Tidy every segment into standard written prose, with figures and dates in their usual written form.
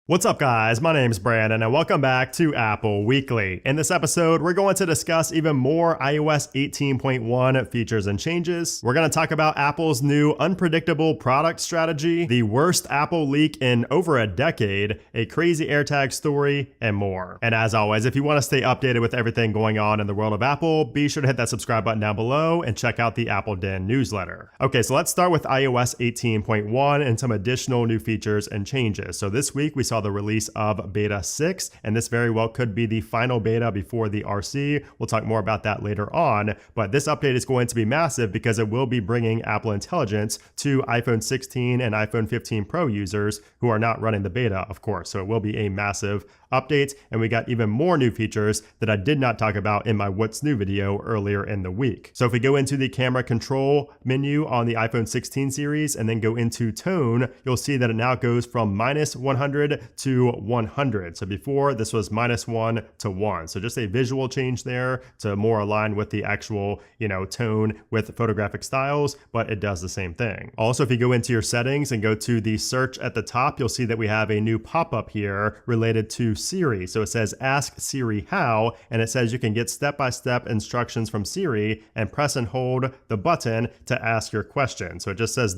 What's up, guys? My name's Brandon and welcome back to Apple Weekly. In this episode, we're going to discuss even more iOS 18.1 features and changes. We're going to talk about Apple's new unpredictable product strategy, the worst Apple leak in over a decade, a crazy AirTag story, and more. And as always, if you want to stay updated with everything going on in the world of Apple, be sure to hit that subscribe button down below and check out the Apple Den newsletter. Okay, so let's start with iOS 18.1 and some additional new features and changes. So this week, we saw the release of beta 6, and this very well could be the final beta before the RC. We'll talk more about that later on, but this update is going to be massive because it will be bringing Apple Intelligence to iPhone 16 and iPhone 15 Pro users who are not running the beta, of course. So it will be a massive update, and we got even more new features that I did not talk about in my What's New video earlier in the week. So if we go into the camera control menu on the iPhone 16 series and then go into tone, you'll see that it now goes from -100 to 100. So before this was -1 to 1. So just a visual change there to more align with the actual, tone with photographic styles, but it does the same thing. Also, if you go into your settings and go to the search at the top, you'll see that we have a new pop-up here related to Siri. So it says ask Siri how, and it says you can get step-by-step instructions from Siri and press and hold the button to ask your question. So it just says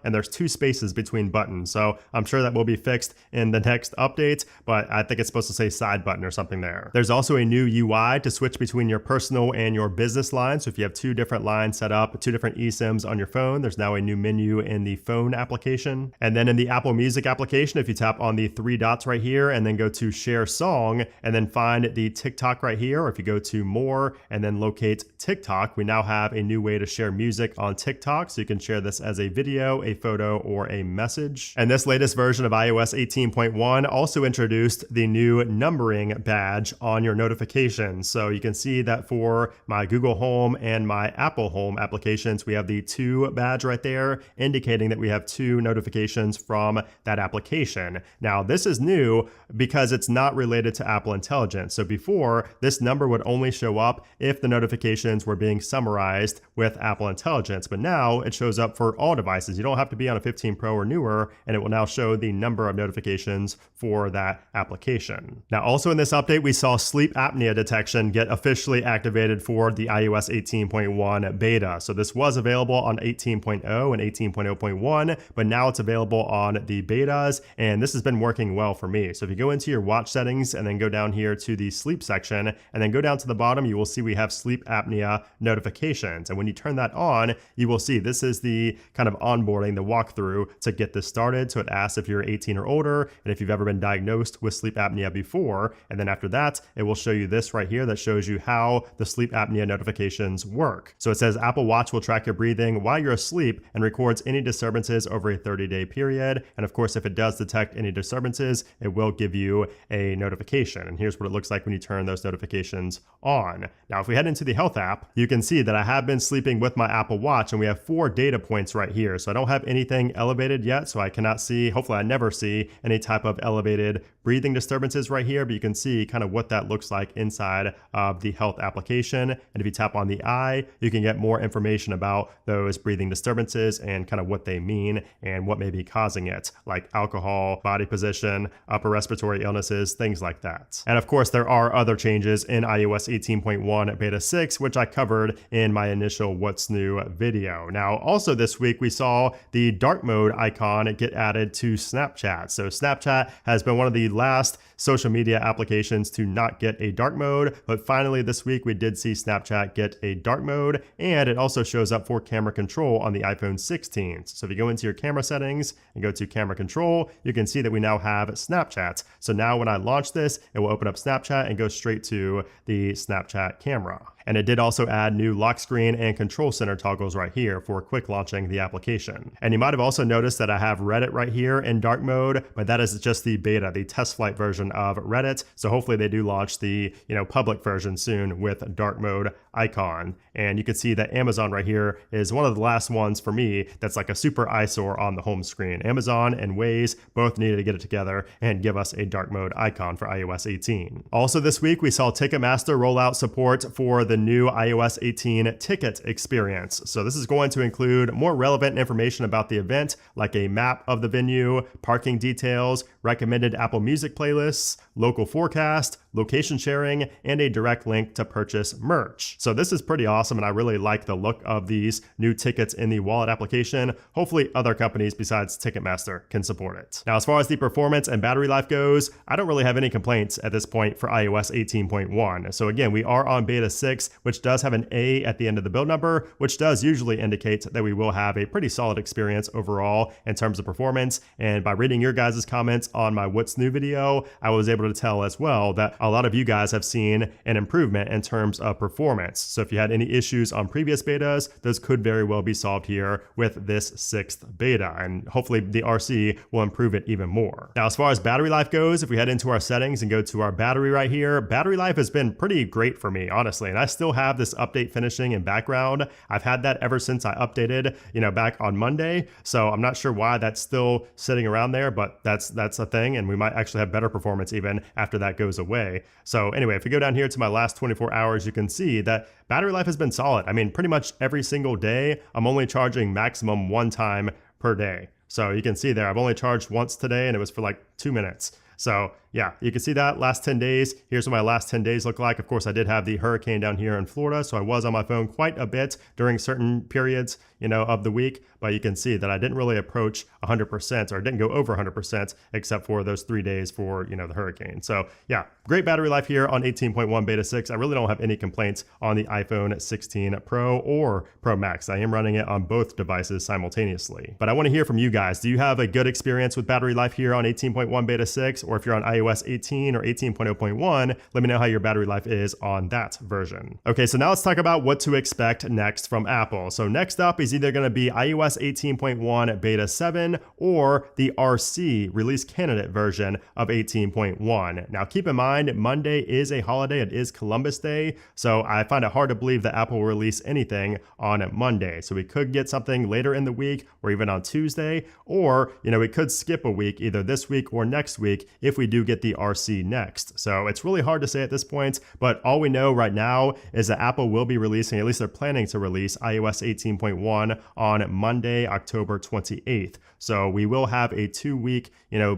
and there's 2 spaces between buttons. So I'm sure that will be fixed in the next update, but I think it's supposed to say side button or something there. There's also a new UI to switch between your personal and your business lines. So if you have 2 different lines set up, 2 different eSIMs on your phone, there's now a new menu in the phone application. And then in the Apple Music application, if you tap on the 3 dots right here and then go to share song and then find the TikTok right here, or if you go to more and then locate TikTok, we now have a new way to share music on TikTok. So you can share this as a video, a photo, or a message. And this latest version of iOS 18.1 also introduced the new numbering badge on your notifications. So you can see that for my Google Home and my Apple Home applications, we have the 2 badge right there, indicating that we have 2 notifications from that application. Now, this is new because it's not related to Apple Intelligence. So before, this number would only show up if the notifications were being summarized with Apple Intelligence, but now it shows up for all devices. You don't have to be on a 15 Pro or newer, and it will now show the number of notifications for that application. Now, also in this update, we saw sleep apnea detection get officially activated for the iOS 18.1 beta. So this was available on 18.0 and 18.0.1, but now it's available on the betas, and this has been working well for me. So if you go into your watch settings and then go down here to the sleep section and then go down to the bottom, you will see we have sleep apnea notifications. And when you turn that on, you will see this is the kind of onboarding, the walkthrough to get this started. So it asks if you're 18 or older and if you've ever been diagnosed with sleep apnea before. And then after that, it will show you this right here that shows you how the sleep apnea notifications work. So it says Apple Watch will track your breathing while you're asleep and records any disturbances over a 30-day period. And of course, if it does detect any disturbances, it will give you a notification. And here's what it looks like when you turn those notifications on. Now, if we head into the Health app, you can see that I have been sleeping with my Apple Watch, and we have 4 data points right here. So I don't have anything elevated yet, so I cannot see, hopefully I never see any type of elevated breathing disturbances right here, but you can see kind of what that looks like inside of the Health application. And if you tap on the eye, you can get more information about those breathing disturbances and kind of what they mean and what may be causing it, like alcohol, body position, upper respiratory illnesses, things like that. And of course, there are other changes in iOS 18.1 beta 6, which I covered in my initial What's New video. Now, also this week, we saw the dark mode icon get added to Snapchat. So Snapchat has been one of the last social media applications to not get a dark mode, but finally this week we did see Snapchat get a dark mode, and it also shows up for camera control on the iPhone 16. So if you go into your camera settings and go to camera control, you can see that we now have Snapchat. So now when I launch this, it will open up Snapchat and go straight to the Snapchat camera. And it did also add new lock screen and control center toggles right here for quick launching the application. And you might have also noticed that I have Reddit right here in dark mode, but that is just the beta, the test flight version of Reddit. So hopefully they do launch the public version soon with dark mode icon. And you can see that Amazon right here is one of the last ones for me that's like a super eyesore on the home screen. Amazon and Waze both needed to get it together and give us a dark mode icon for iOS 18. Also this week, we saw Ticketmaster roll out support for the new iOS 18 ticket experience. So this is going to include more relevant information about the event, like a map of the venue, parking details, recommended Apple Music playlists, local forecast, location sharing, and a direct link to purchase merch. So this is pretty awesome, and I really like the look of these new tickets in the wallet application. Hopefully other companies besides Ticketmaster can support it. Now, as far as the performance and battery life goes, I don't really have any complaints at this point for iOS 18.1. So again, we are on beta 6, which does have an A at the end of the build number, which does usually indicate that we will have a pretty solid experience overall in terms of performance. And by reading your guys' comments on my What's New video, I was able to tell as well that a lot of you guys have seen an improvement in terms of performance. So if you had any issues on previous betas, those could very well be solved here with this 6th beta, and hopefully the RC will improve it even more. Now, as far as battery life goes, if we head into our settings and go to our battery right here, battery life has been pretty great for me, honestly, and I still have this update finishing in background. I've had that ever since I updated, back on Monday, so I'm not sure why that's still sitting around there, but that's a thing, and we might actually have better performance even after that goes away. So anyway, if we go down here to my last 24 hours, you can see that battery life has been solid. I mean, pretty much every single day, I'm only charging maximum one time per day. So you can see there, I've only charged once today, and it was for like 2 minutes. So yeah, you can see that last 10 days. Here's what my last 10 days look like. Of course, I did have the hurricane down here in Florida, so I was on my phone quite a bit during certain periods, of the week, but you can see that I didn't really approach 100% or didn't go over 100% except for those 3 days for, the hurricane. So yeah, great battery life here on 18.1 beta 6. I really don't have any complaints on the iPhone 16 Pro or Pro Max. I am running it on both devices simultaneously. But I want to hear from you guys. Do you have a good experience with battery life here on 18.1 beta 6? Or if you're on iOS 18 or 18.0.1, let me know how your battery life is on that version. Okay, so now let's talk about what to expect next from Apple. So next up is either going to be iOS 18.1 beta 7 or the RC release candidate version of 18.1. Now keep in mind, Monday is a holiday. It is Columbus Day, so I find it hard to believe that Apple will release anything on Monday. So we could get something later in the week or even on Tuesday, or we could skip a week either this week or next week if we do get the RC next. So it's really hard to say at this point, but all we know right now is that Apple will be releasing, at least they're planning to release iOS 18.1 on Monday, October 28th. So we will have a 2-week,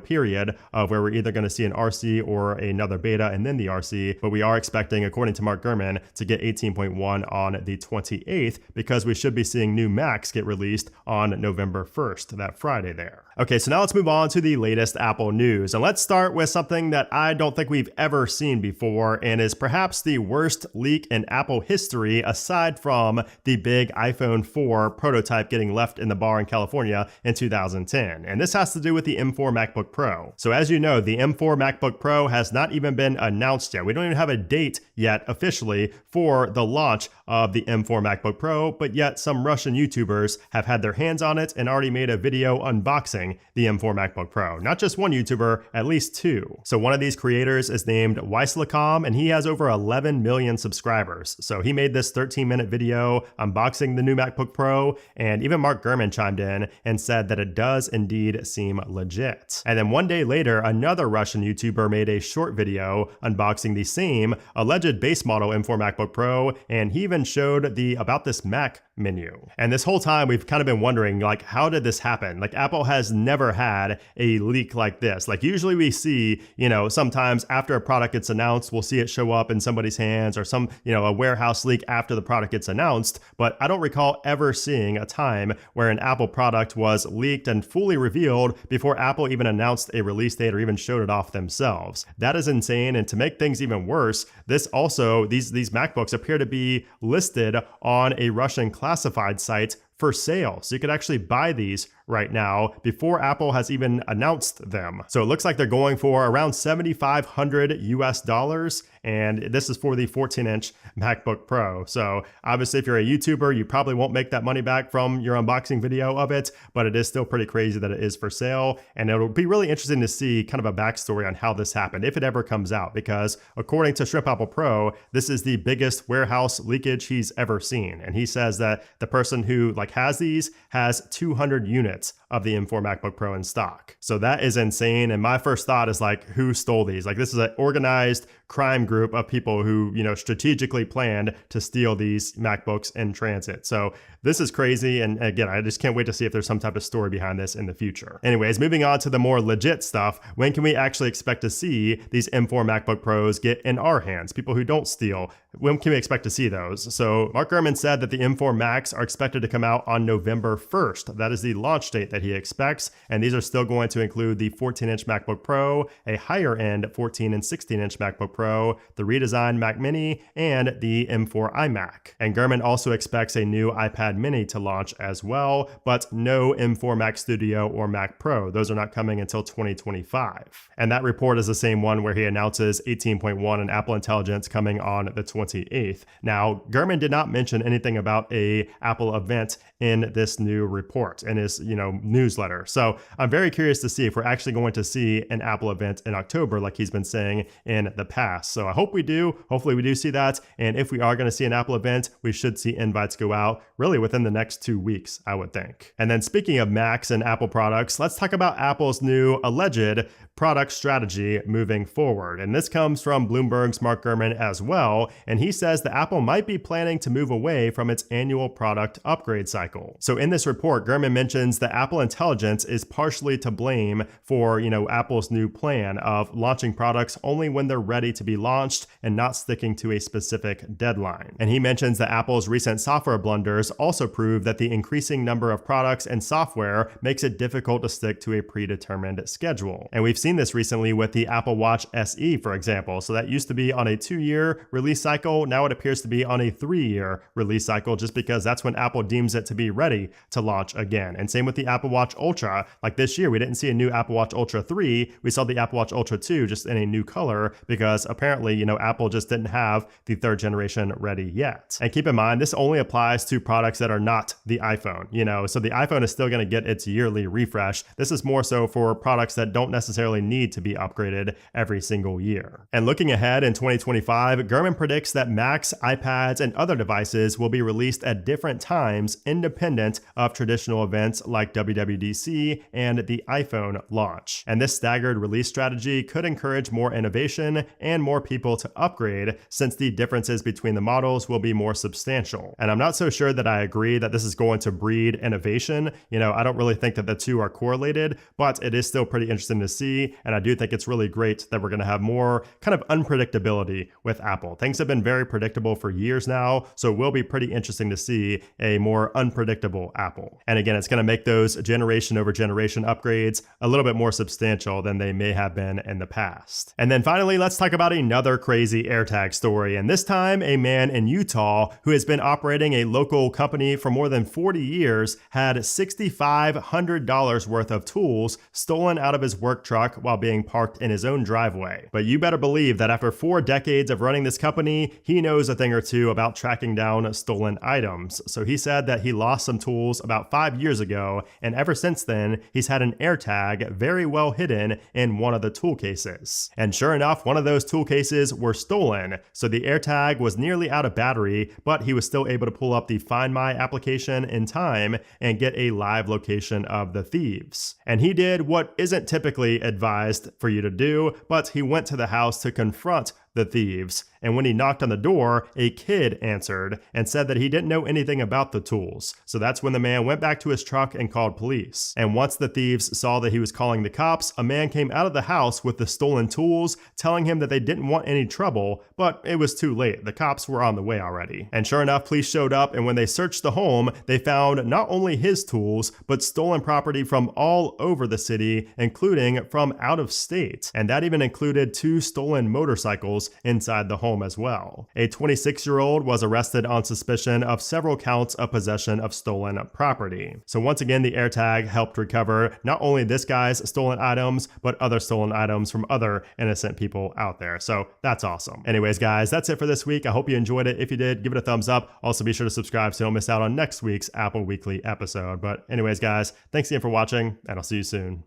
period of where we're either going to see an RC or another beta and then the RC, but we are expecting, according to Mark Gurman, to get 18.1 on the 28th because we should be seeing new Macs get released on November 1st, that Friday there. Okay, so now let's move on to the latest Apple news, and let's start with something that I don't think we've ever seen before and is perhaps the worst leak in Apple history aside from the big iPhone 4 prototype getting left in the bar in California in 2010. And this has to do with the M4 MacBook Pro. So as you know, the M4 MacBook Pro has not even been announced yet. We don't even have a date yet officially for the launch of the M4 MacBook Pro, but yet some Russian YouTubers have had their hands on it and already made a video unboxing the M4 MacBook Pro. Not just one YouTuber, at least 2. So one of these creators is named Weislacom, and he has over 11 million subscribers. So he made this 13-minute video unboxing the new MacBook Pro, and even Mark Gurman chimed in and said that it does indeed seem legit. And then one day later, another Russian YouTuber made a short video unboxing the same alleged base model M4 MacBook Pro, and he even showed the About This Mac menu. And this whole time we've kind of been wondering, like, how did this happen? Like, Apple has never had a leak like this. Like, usually we see, sometimes after a product gets announced, we'll see it show up in somebody's hands or some, a warehouse leak after the product gets announced. But I don't recall ever seeing a time where an Apple product was leaked and fully revealed before Apple even announced a release date or even showed it off themselves. That is insane. And to make things even worse, these MacBooks appear to be listed on a Russian classified site for sale. So you could actually buy these right now before Apple has even announced them. So it looks like they're going for around $7,500 US, and this is for the 14-inch MacBook Pro. So obviously if you're a YouTuber, you probably won't make that money back from your unboxing video of it, but it is still pretty crazy that it is for sale. And it'll be really interesting to see kind of a backstory on how this happened, if it ever comes out, because according to Shrimp Apple Pro, this is the biggest warehouse leakage he's ever seen. And he says that the person who has these has 200 units of the M4 MacBook Pro in stock. So that is insane. And my first thought is who stole these? This is an organized crime group group of people who, strategically planned to steal these MacBooks in transit. So this is crazy. And again, I just can't wait to see if there's some type of story behind this in the future. Anyways, moving on to the more legit stuff, when can we actually expect to see these M4 MacBook Pros get in our hands? People who don't steal, when can we expect to see those? So Mark Gurman said that the M4 Macs are expected to come out on November 1st. That is the launch date that he expects. And these are still going to include the 14-inch MacBook Pro, a higher end 14 and 16-inch MacBook Pro, the redesigned Mac Mini, and the M4 iMac. And Gurman also expects a new iPad Mini to launch as well, but no M4 Mac Studio or Mac Pro. Those are not coming until 2025. And that report is the same one where he announces 18.1 and Apple Intelligence coming on the 28th. Now, Gurman did not mention anything about a Apple event in this new report, in his newsletter. So I'm very curious to see if we're actually going to see an Apple event in October like he's been saying in the past. So I hope we do. Hopefully we do see that. And if we are going to see an Apple event, we should see invites go out really within the next 2 weeks, I would think. And then speaking of Macs and Apple products, let's talk about Apple's new alleged product strategy moving forward. And this comes from Bloomberg's Mark Gurman as well. And he says that Apple might be planning to move away from its annual product upgrade cycle. So in this report, Gurman mentions that Apple Intelligence is partially to blame for, Apple's new plan of launching products only when they're ready to be launched and not sticking to a specific deadline. And he mentions that Apple's recent software blunders also prove that the increasing number of products and software makes it difficult to stick to a predetermined schedule. And we've seen this recently with the Apple Watch SE, for example. So that used to be on a 2-year release cycle. Now it appears to be on a 3-year release cycle just because that's when Apple deems it to be ready to launch again. And same with the Apple Watch Ultra. Like this year, we didn't see a new Apple Watch Ultra 3. We saw the Apple Watch Ultra 2 just in a new color because apparently, Apple just didn't have the 3rd generation ready yet. And keep in mind, this only applies to products that are not the iPhone, so the iPhone is still going to get its yearly refresh. This is more so for products that don't necessarily need to be upgraded every single year. And looking ahead in 2025, Gurman predicts that Macs, iPads, and other devices will be released at different times independent of traditional events like WWDC and the iPhone launch. And this staggered release strategy could encourage more innovation and more people to upgrade since the differences between the models will be more substantial. And I'm not so sure that I agree that this is going to breed innovation. I don't really think that the two are correlated, but it is still pretty interesting to see. And I do think it's really great that we're going to have more kind of unpredictability with Apple. Things have been very predictable for years now, so it will be pretty interesting to see a more unpredictable Apple. And again, it's going to make those generation over generation upgrades a little bit more substantial than they may have been in the past. And then finally, let's talk about another crazy AirTag story. And this time, a man in Utah who has been operating a local company for more than 40 years had $6,500 worth of tools stolen out of his work truck while being parked in his own driveway. But you better believe that after 4 decades of running this company, he knows a thing or two about tracking down stolen items. So he said that he lost some tools about 5 years ago, and ever since then, he's had an AirTag very well hidden in one of the tool cases. And sure enough, one of those tool cases were stolen. So the AirTag was nearly out of battery, but he was still able to pull up the Find My application in time and get a live location of the thieves. And he did what isn't typically advised for you to do, but he went to the house to confront the thieves. And when he knocked on the door, a kid answered and said that he didn't know anything about the tools. So that's when the man went back to his truck and called police. And once the thieves saw that he was calling the cops, a man came out of the house with the stolen tools, telling him that they didn't want any trouble, but it was too late. The cops were on the way already. And sure enough, police showed up, and when they searched the home, they found not only his tools, but stolen property from all over the city, including from out of state. And that even included 2 stolen motorcycles inside the home as well. A 26-year-old was arrested on suspicion of several counts of possession of stolen property. So once again, the AirTag helped recover not only this guy's stolen items, but other stolen items from other innocent people out there. So that's awesome. Anyways, guys, that's it for this week. I hope you enjoyed it. If you did, give it a thumbs up. Also, be sure to subscribe so you don't miss out on next week's Apple Weekly episode. But anyways, guys, thanks again for watching, and I'll see you soon.